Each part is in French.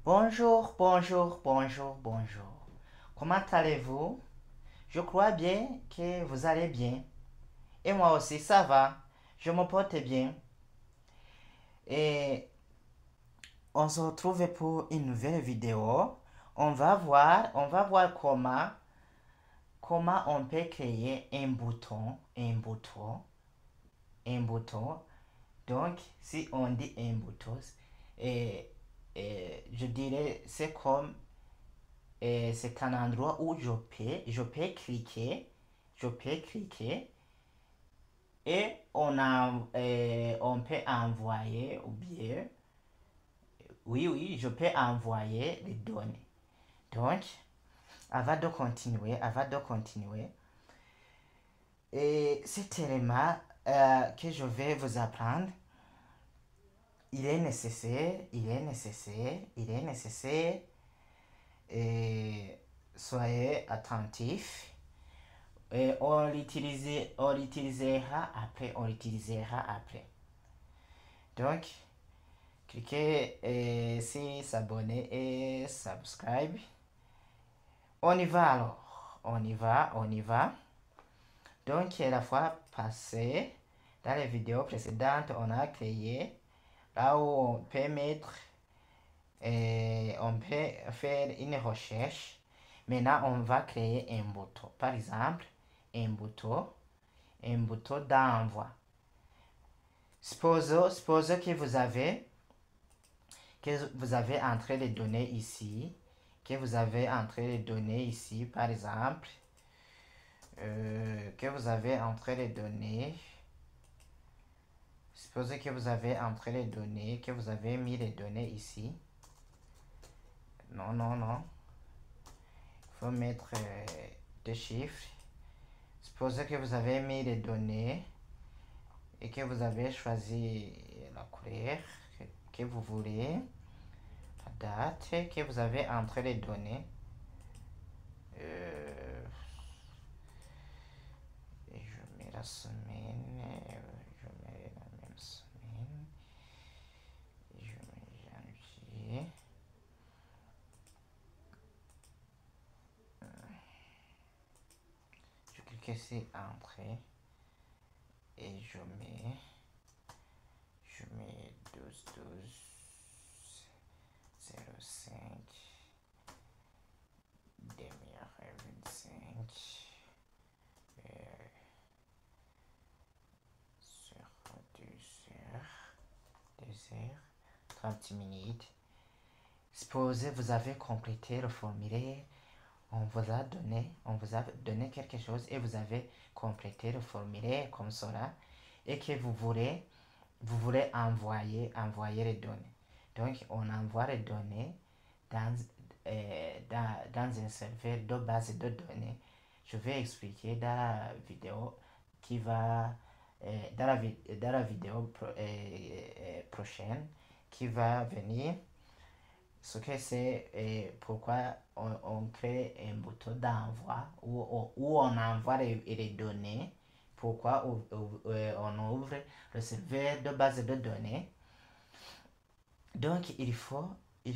Bonjour, bonjour, bonjour, bonjour. Comment allez-vous? Je crois bien que vous allez bien. Et moi aussi, ça va. Je me porte bien. Et on se retrouve pour une nouvelle vidéo. On va voir comment on peut créer un bouton. Donc, si on dit un bouton, et, je dirais c'est un endroit où je peux cliquer et on peut envoyer ou bien, oui, oui, je peux envoyer les données. Donc, avant de continuer, et cet élément que je vais vous apprendre, il est nécessaire, et soyez attentifs. Et on l'utilisera après. Donc, cliquez sur s'abonner et subscribe. On y va alors. On y va. Donc, la fois passée, dans les vidéos précédentes, on a créé là où on peut mettre, on peut faire une recherche. Maintenant, on va créer un bouton. Par exemple, un bouton d'envoi. Suppose que vous avez entré les données ici, par exemple, que vous avez entré les données. Supposez que vous avez entré les données, que vous avez mis les données ici. Non, non, non. Il faut mettre des chiffres. Supposez que vous avez mis les données et que vous avez choisi la couleur que vous voulez, la date que vous avez entré les données. Et je mets la semaine, je mets la même semaine, et je mets janvier. Je clique ici entrée et je mets 12 12 05 demi-heure 25 sur 2 heures 30 minutes. Supposez vous avez complété le formulaire. On vous a donné quelque chose et vous avez complété le formulaire comme cela et que vous voulez envoyer les données. Donc, on envoie les données dans, dans un serveur de base de données. Je vais expliquer dans la vidéo qui va, dans la vidéo prochaine qui va venir, ce que c'est et pourquoi on crée un bouton d'envoi où on envoie les données, pourquoi on ouvre le serveur de base de données. Donc, il faut que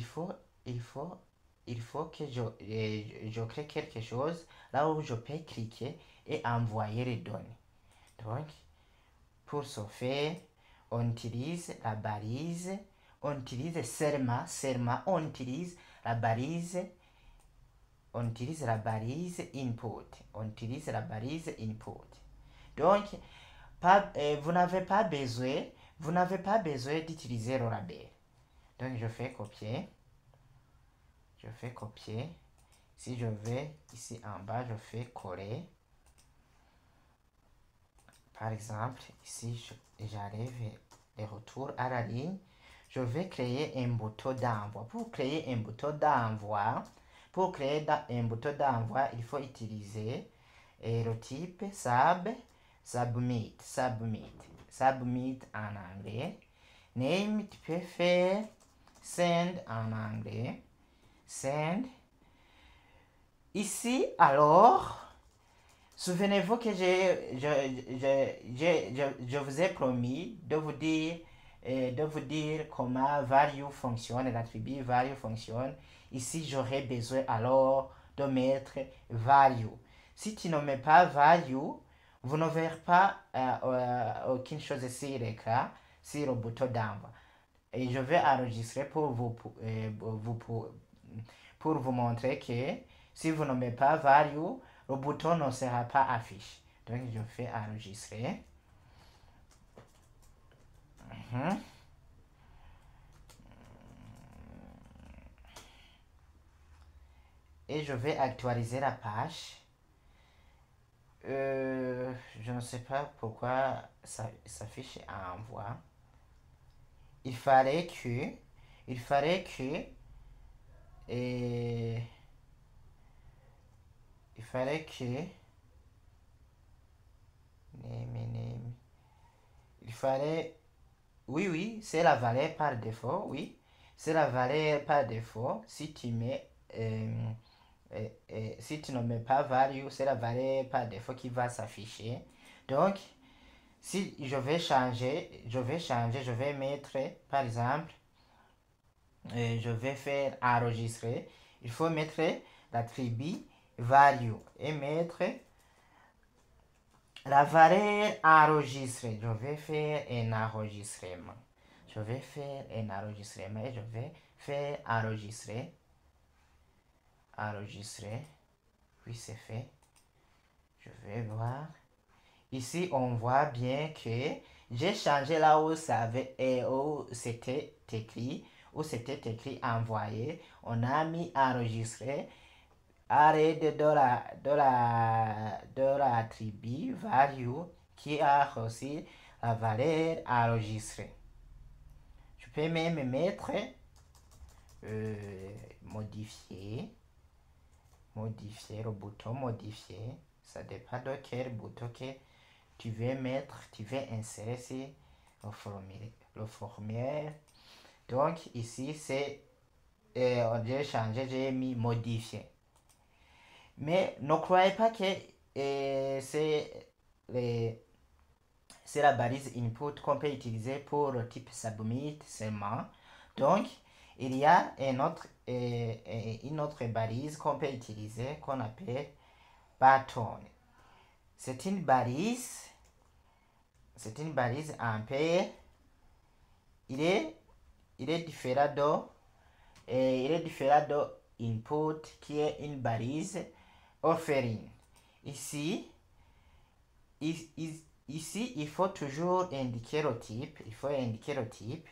je crée quelque chose là où je peux cliquer et envoyer les données. Donc, pour ce faire, on utilise la balise, on utilise seulement, on utilise la balise, input. Donc, vous n'avez pas besoin d'utiliser le label. Donc, je fais copier. Si je vais ici en bas, je fais coller. Par exemple, ici, j'arrive et retour à la ligne. Je vais créer un bouton d'envoi. Pour créer un bouton d'envoi, il faut utiliser le type submit en anglais. Name, tu peux faire send en anglais. Send. Ici, alors, souvenez-vous que je vous ai promis de vous dire de vous dire comment value fonctionne, l'attribut value fonctionne. Ici, j'aurais besoin alors de mettre value. Si tu ne mets pas value, vous ne verrez pas aucune chose sur l'écran, sur le bouton d'envoi. Et je vais enregistrer pour vous montrer que si vous ne mettez pas value, le bouton ne sera pas affiché. Donc, je fais enregistrer. Et je vais actualiser la page. Je ne sais pas pourquoi ça s'affiche envoi. Il fallait que oui, c'est la valeur par défaut, oui, c'est la valeur par défaut. Si tu mets si tu ne mets pas value, c'est la valeur par défaut qui va s'afficher. Donc, si je vais changer, je vais mettre, par exemple, je vais faire enregistrer. Il faut mettre l'attribut value et mettre la valeur enregistrée. Je vais faire un enregistrement. Je vais faire un enregistrement et je vais faire enregistrer. Oui, c'est fait. Je vais voir. Ici, on voit bien que j'ai changé là où c'était écrit envoyé. On a mis enregistré. Arrêt de l'attribut value qui a reçu la valeur enregistrée. Je peux même mettre modifier le bouton modifier. Ça dépend de quel bouton que tu veux mettre, tu veux insérer sur le formulaire. Donc ici c'est j'ai changé, j'ai mis modifier. Mais ne croyez pas que c'est la balise input qu'on peut utiliser pour le type submit seulement. Donc, il y a une autre balise qu'on peut utiliser qu'on appelle button. C'est une balise en paire. Il est différent de input qui est une balise offering. Ici, il faut toujours indiquer le type. Il faut indiquer le type.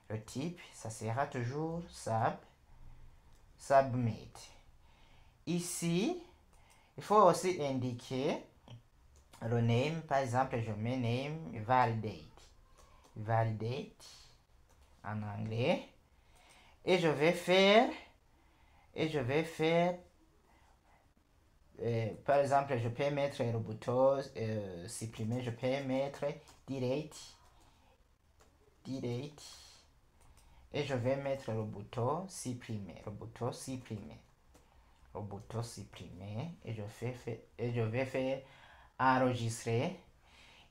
Le type, ça sera toujours submit. Ici, il faut aussi indiquer le name. Par exemple, je mets name validate. Validate en anglais. Et je vais faire par exemple, je peux mettre le bouton supprimer, je peux mettre delete et je vais mettre le bouton supprimer, et je vais faire enregistrer.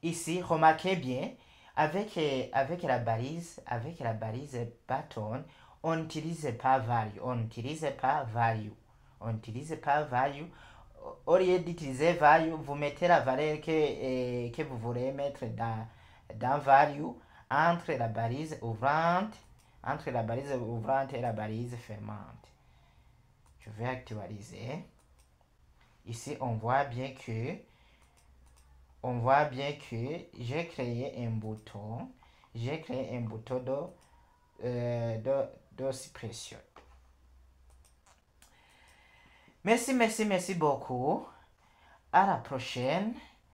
Ici, remarquez bien, avec la balise button, on n'utilise pas value, Au lieu d'utiliser value, vous mettez la valeur que vous voulez mettre dans value entre la balise ouvrante et la balise fermante. Je vais actualiser. Ici, on voit bien que j'ai créé un bouton. De suppression. Merci beaucoup. À la prochaine.